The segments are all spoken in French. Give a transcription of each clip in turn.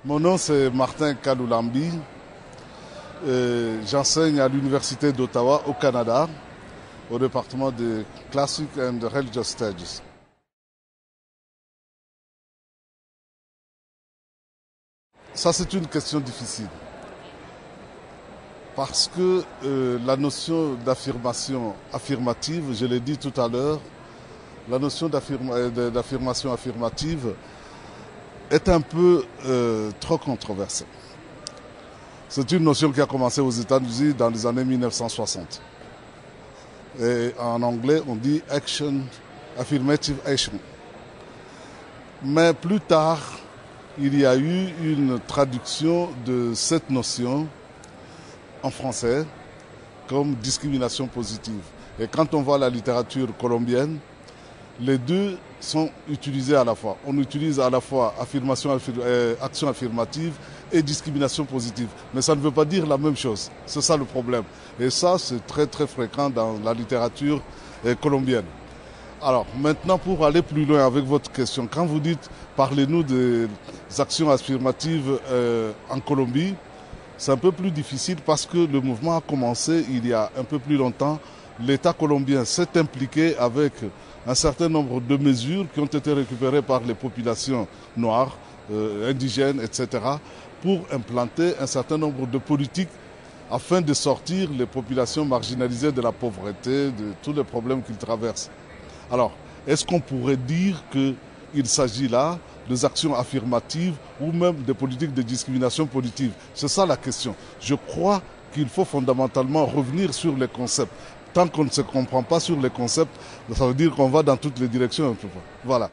Mon nom c'est Martin Kaloulambi. J'enseigne à l'Université d'Ottawa au Canada, au département de Classic and Religious Studies. Ça c'est une question difficile. Parce que la notion d'affirmation affirmative, je l'ai dit tout à l'heure, la notion d'affirmation affirmative est un peu trop controversée. C'est une notion qui a commencé aux États-Unis dans les années 1960. Et en anglais, on dit action, affirmative action. Mais plus tard, il y a eu une traduction de cette notion en français comme discrimination positive. Et quand on voit la littérature colombienne, les deux sont utilisés à la fois. On utilise à la fois action affirmative et discrimination positive. Mais ça ne veut pas dire la même chose. C'est ça le problème. Et ça, c'est très très fréquent dans la littérature colombienne. Alors maintenant, pour aller plus loin avec votre question, quand vous dites parlez-nous des actions affirmatives en Colombie, c'est un peu plus difficile parce que le mouvement a commencé il y a un peu plus longtemps. L'État colombien s'est impliqué avec un certain nombre de mesures qui ont été récupérées par les populations noires, indigènes, etc., pour implanter un certain nombre de politiques afin de sortir les populations marginalisées de la pauvreté, de tous les problèmes qu'ils traversent. Alors, est-ce qu'on pourrait dire qu'il s'agit là des actions affirmatives ou même des politiques de discrimination positive? C'est ça la question. Je crois qu'il faut fondamentalement revenir sur les concepts. Tant qu'on ne se comprend pas sur les concepts, ça veut dire qu'on va dans toutes les directions. Voilà.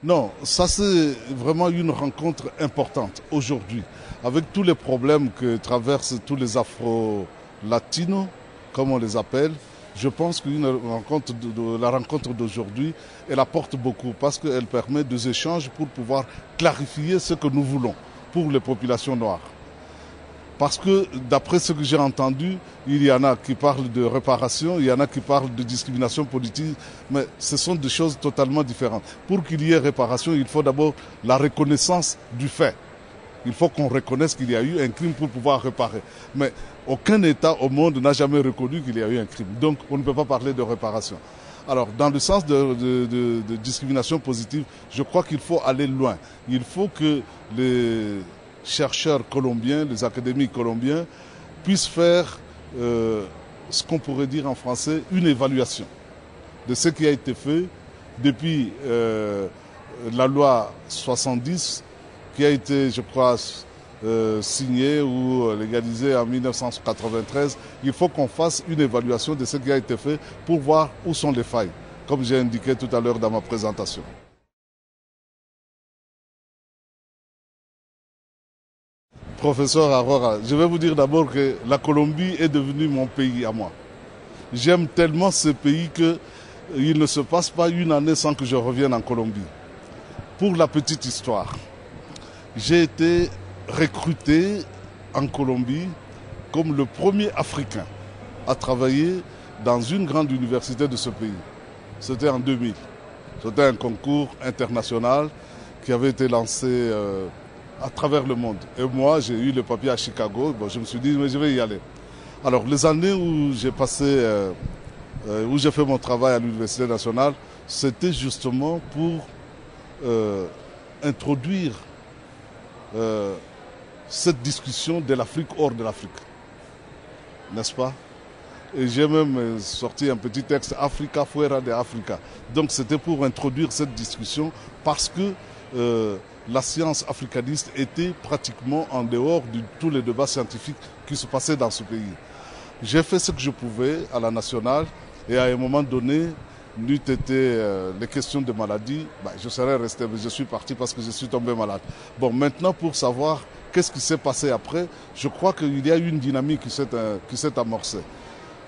Non, ça c'est vraiment une rencontre importante aujourd'hui. Avec tous les problèmes que traversent tous les Afro-Latinos, comme on les appelle, je pense que la rencontre d'aujourd'hui, elle apporte beaucoup parce qu'elle permet des échanges pour pouvoir clarifier ce que nous voulons pour les populations noires. Parce que d'après ce que j'ai entendu, il y en a qui parlent de réparation, il y en a qui parlent de discrimination politique, mais ce sont des choses totalement différentes. Pour qu'il y ait réparation, il faut d'abord la reconnaissance du fait. Il faut qu'on reconnaisse qu'il y a eu un crime pour pouvoir réparer. Mais aucun État au monde n'a jamais reconnu qu'il y a eu un crime. Donc on ne peut pas parler de réparation. Alors dans le sens de discrimination positive, je crois qu'il faut aller loin. Il faut que les chercheurs colombiens, les académiques colombiens puissent faire ce qu'on pourrait dire en français une évaluation de ce qui a été fait depuis la loi 70 qui a été, je crois, signée ou légalisée en 1993. Il faut qu'on fasse une évaluation de ce qui a été fait pour voir où sont les failles, comme j'ai indiqué tout à l'heure dans ma présentation. Professeur Aurora, je vais vous dire d'abord que la Colombie est devenue mon pays à moi. J'aime tellement ce pays qu'il ne se passe pas une année sans que je revienne en Colombie. Pour la petite histoire, j'ai été recruté en Colombie comme le premier Africain à travailler dans une grande université de ce pays. C'était en 2000. C'était un concours international qui avait été lancé à travers le monde. Et moi, j'ai eu le papier à Chicago. Bon, je me suis dit, mais je vais y aller. Alors, les années où j'ai passé, où j'ai fait mon travail à l'Université nationale, c'était justement pour introduire cette discussion de l'Afrique hors de l'Afrique. N'est-ce pas? Et j'ai même sorti un petit texte Africa fuera de Africa. Donc, c'était pour introduire cette discussion parce que la science africaniste était pratiquement en dehors de tous les débats scientifiques qui se passaient dans ce pays. J'ai fait ce que je pouvais à la nationale et à un moment donné, n'eût été les questions de maladie, je serais resté, mais je suis parti parce que je suis tombé malade. Bon, maintenant pour savoir qu'est-ce qui s'est passé après, je crois qu'il y a eu une dynamique qui s'est amorcée.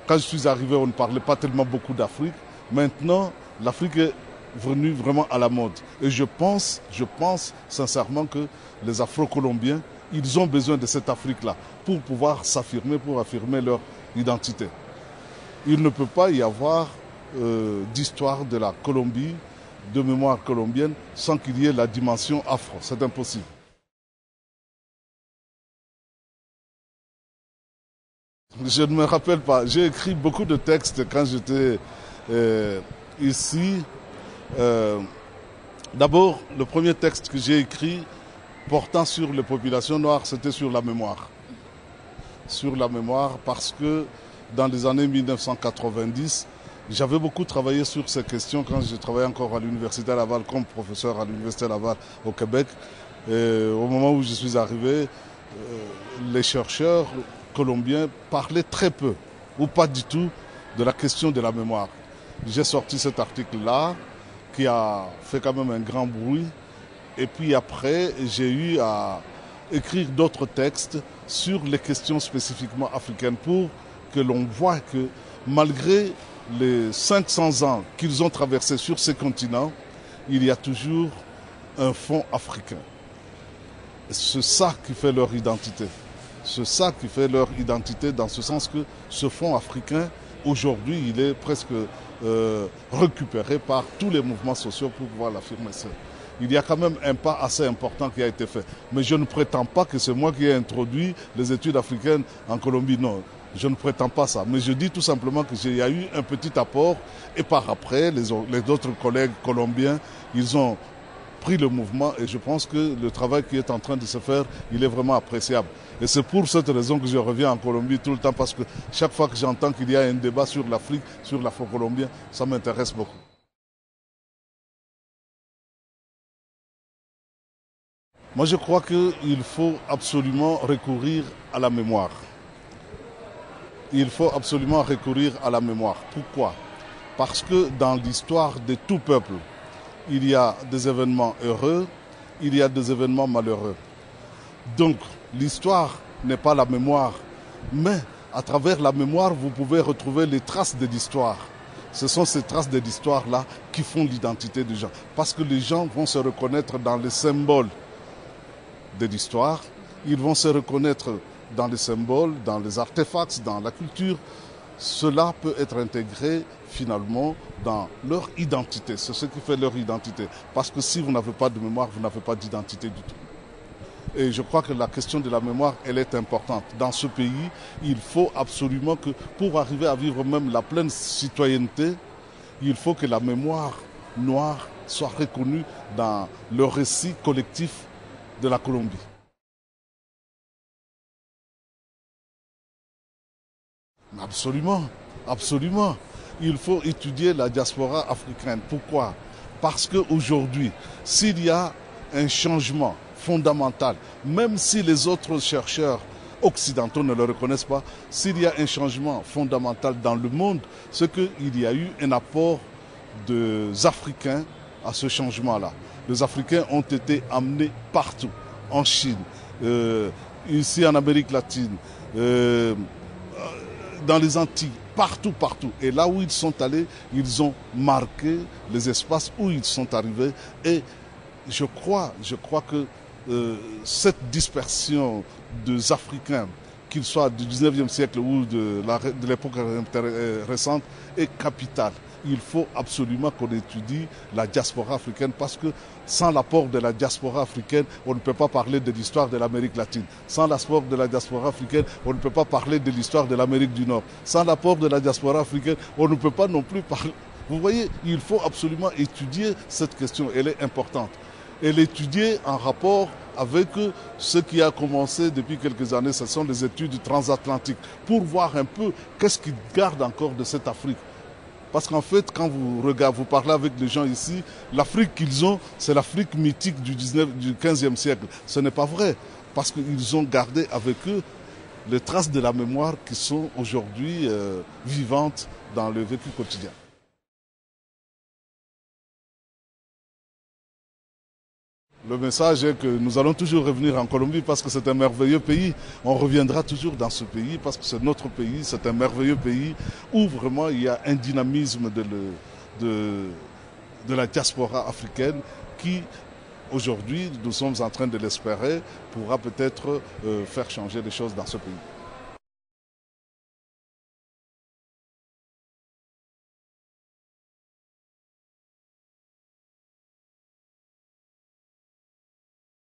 Quand je suis arrivé, on ne parlait pas tellement beaucoup d'Afrique. Maintenant, l'Afrique est venue vraiment à la mode. Et je pense sincèrement que les Afro-Colombiens, ils ont besoin de cette Afrique-là pour pouvoir s'affirmer, pour affirmer leur identité. Il ne peut pas y avoir d'histoire de la Colombie de mémoire colombienne sans qu'il y ait la dimension afro. C'est impossible. Je ne me rappelle pas. J'ai écrit beaucoup de textes quand j'étais ici. D'abord, le premier texte que j'ai écrit portant sur les populations noires, c'était sur la mémoire. Sur la mémoire parce que dans les années 1990, j'avais beaucoup travaillé sur ces questions quand je travaillais encore à l'Université Laval comme professeur à l'Université Laval au Québec. Et au moment où je suis arrivé, les chercheurs colombiens parlaient très peu ou pas du tout de la question de la mémoire. J'ai sorti cet article-là qui a fait quand même un grand bruit. Et puis après, j'ai eu à écrire d'autres textes sur les questions spécifiquement africaines pour que l'on voit que malgré les 500 ans qu'ils ont traversés sur ces continents, il y a toujours un fond africain. C'est ça qui fait leur identité. C'est ça qui fait leur identité dans ce sens que ce fond africain, aujourd'hui, il est presque récupéré par tous les mouvements sociaux pour pouvoir l'affirmer. Il y a quand même un pas assez important qui a été fait. Mais je ne prétends pas que c'est moi qui ai introduit les études africaines en Colombie. Non, je ne prétends pas ça. Mais je dis tout simplement qu'il y a eu un petit apport. Et par après, les autres collègues colombiens, ils ont pris le mouvement. Et je pense que le travail qui est en train de se faire, il est vraiment appréciable. Et c'est pour cette raison que je reviens en Colombie tout le temps. Parce que chaque fois que j'entends qu'il y a un débat sur l'Afrique, sur l'afro-colombien, ça m'intéresse beaucoup. Moi, je crois qu'il faut absolument recourir à la mémoire. Il faut absolument recourir à la mémoire. Pourquoi? Parce que dans l'histoire de tout peuple, il y a des événements heureux, il y a des événements malheureux. Donc, l'histoire n'est pas la mémoire, mais à travers la mémoire, vous pouvez retrouver les traces de l'histoire. Ce sont ces traces de l'histoire-là qui font l'identité des gens. Parce que les gens vont se reconnaître dans les symboles de l'histoire, ils vont se reconnaître dans les symboles, dans les artefacts, dans la culture. Cela peut être intégré finalement dans leur identité. C'est ce qui fait leur identité. Parce que si vous n'avez pas de mémoire, vous n'avez pas d'identité du tout. Et je crois que la question de la mémoire, elle est importante. Dans ce pays, il faut absolument que, pour arriver à vivre même la pleine citoyenneté, il faut que la mémoire noire soit reconnue dans le récit collectif de la Colombie. Absolument, absolument. Il faut étudier la diaspora africaine. Pourquoi? Parce qu'aujourd'hui, s'il y a un changement fondamental, même si les autres chercheurs occidentaux ne le reconnaissent pas, s'il y a un changement fondamental dans le monde, c'est qu'il y a eu un apport des Africains à ce changement-là. Les Africains ont été amenés partout, en Chine, ici en Amérique latine, dans les Antilles, partout, partout. Et là où ils sont allés, ils ont marqué les espaces où ils sont arrivés. Et je crois que cette dispersion des Africains, qu'ils soient du 19e siècle ou de l'époque récente, est capitale. Il faut absolument qu'on étudie la diaspora africaine parce que sans l'apport de la diaspora africaine, on ne peut pas parler de l'histoire de l'Amérique latine. Sans l'apport de la diaspora africaine, on ne peut pas parler de l'histoire de l'Amérique du Nord. Sans l'apport de la diaspora africaine, on ne peut pas non plus parler. Vous voyez, il faut absolument étudier cette question. Elle est importante. Et l'étudier en rapport avec ce qui a commencé depuis quelques années, ce sont les études transatlantiques, pour voir un peu qu'est-ce qu'ils gardent encore de cette Afrique. Parce qu'en fait, quand vous regardez, vous parlez avec les gens ici, l'Afrique qu'ils ont, c'est l'Afrique mythique du 15e siècle. Ce n'est pas vrai, parce qu'ils ont gardé avec eux les traces de la mémoire qui sont aujourd'hui vivantes dans le vécu quotidien. Le message est que nous allons toujours revenir en Colombie parce que c'est un merveilleux pays. On reviendra toujours dans ce pays parce que c'est notre pays, c'est un merveilleux pays où vraiment il y a un dynamisme de la diaspora africaine qui, aujourd'hui, nous sommes en train de l'espérer, pourra peut-être faire changer les choses dans ce pays.